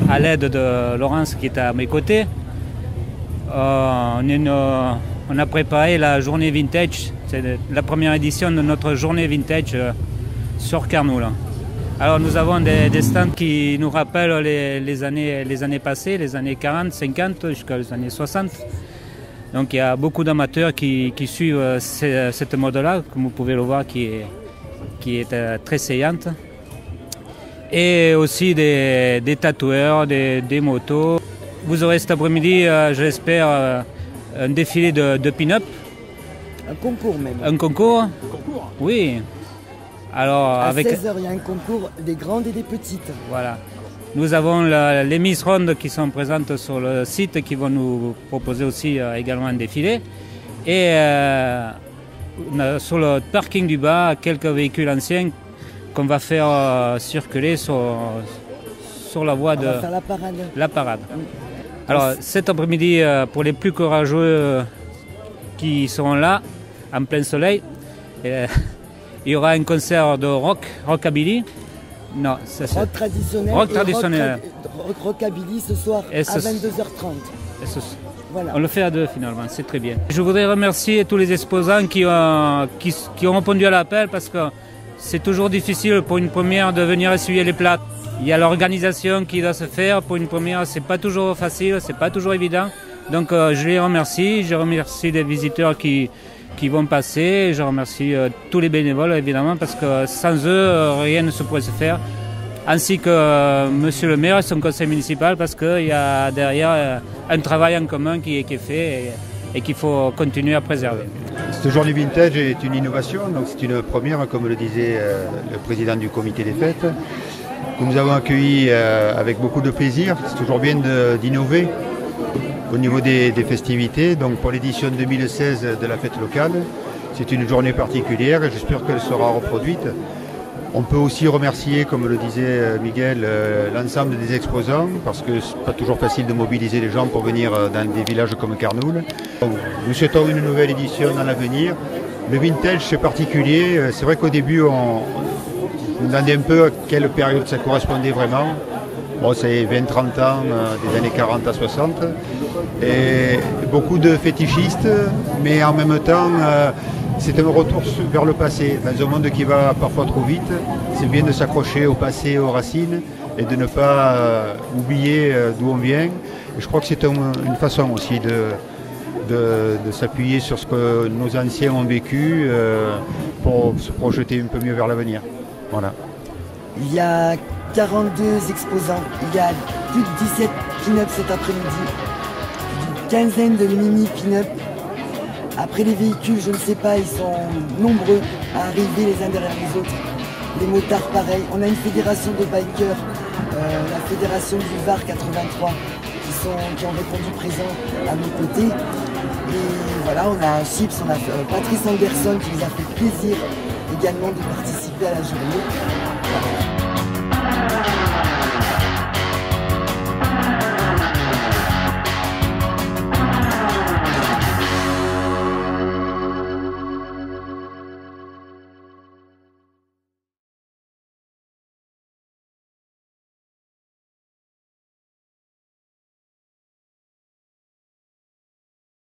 à l'aide de Laurence qui est à mes côtés. On a préparé la journée vintage, c'est la première édition de notre journée vintage sur Carnoul. Alors nous avons des stands qui nous rappellent les années passées, les années 40, 50 jusqu'aux années 60. Donc il y a beaucoup d'amateurs qui suivent cette mode-là, comme vous pouvez le voir, qui est très saillante. Et aussi des tatoueurs, des motos. Vous aurez cet après-midi, je l'espère, un défilé de pin-up. Un concours même. Un concours? Un concours? Oui. Alors, à 16h, il y a un concours des grandes et des petites. Voilà. Nous avons les Miss Rondes qui sont présentes sur le site qui vont nous proposer aussi également un défilé. Et sur le parking du bas, quelques véhicules anciens qu'on va faire circuler sur la voie de on va faire la parade. La parade. Alors cet après-midi, pour les plus courageux qui seront là, en plein soleil, il y aura un concert de rockabilly. Non, rock traditionnel. Rock traditionnel. Rockabilly ce soir à 22h30. Voilà. On le fait à deux finalement, c'est très bien. Je voudrais remercier tous les exposants qui ont répondu à l'appel parce que c'est toujours difficile pour une première de venir essuyer les plats. Il y a l'organisation qui doit se faire. Pour une première, c'est pas toujours facile, c'est pas toujours évident. Donc je les remercie. Je remercie les visiteurs qui vont passer. Je remercie tous les bénévoles évidemment parce que sans eux, rien ne se pourrait se faire. Ainsi que monsieur le maire et son conseil municipal parce qu'il y a derrière un travail en commun qui est fait et qu'il faut continuer à préserver. Cette journée vintage est une innovation, donc c'est une première, comme le disait le président du comité des fêtes, que nous avons accueilli avec beaucoup de plaisir. C'est toujours bien d'innover au niveau des festivités. Donc pour l'édition 2016 de la fête locale, c'est une journée particulière et j'espère qu'elle sera reproduite. On peut aussi remercier, comme le disait Miguel, l'ensemble des exposants, parce que c'est pas toujours facile de mobiliser les gens pour venir dans des villages comme Carnoul. Donc, nous souhaitons une nouvelle édition dans l'avenir. Le vintage, c'est particulier. C'est vrai qu'au début, on demandait un peu à quelle période ça correspondait vraiment. Bon, c'est 20-30 ans, des années 40 à 60. Et beaucoup de fétichistes, mais en même temps, c'est un retour vers le passé. Dans un monde qui va parfois trop vite, c'est bien de s'accrocher au passé, aux racines, et de ne pas oublier d'où on vient. Et je crois que c'est une façon aussi de s'appuyer sur ce que nos anciens ont vécu pour se projeter un peu mieux vers l'avenir. Voilà. Il y a 42 exposants, il y a plus de 17 pin-up cet après-midi, une quinzaine de mini pin-up. Après les véhicules, je ne sais pas, ils sont nombreux à arriver les uns derrière les autres. Les motards pareil. On a une fédération de bikers, la fédération du Var 83, qui ont répondu présent à nos côtés. Et voilà, on a Chips, on a Patrice Anderson qui nous a fait plaisir également de participer à la journée. Voilà.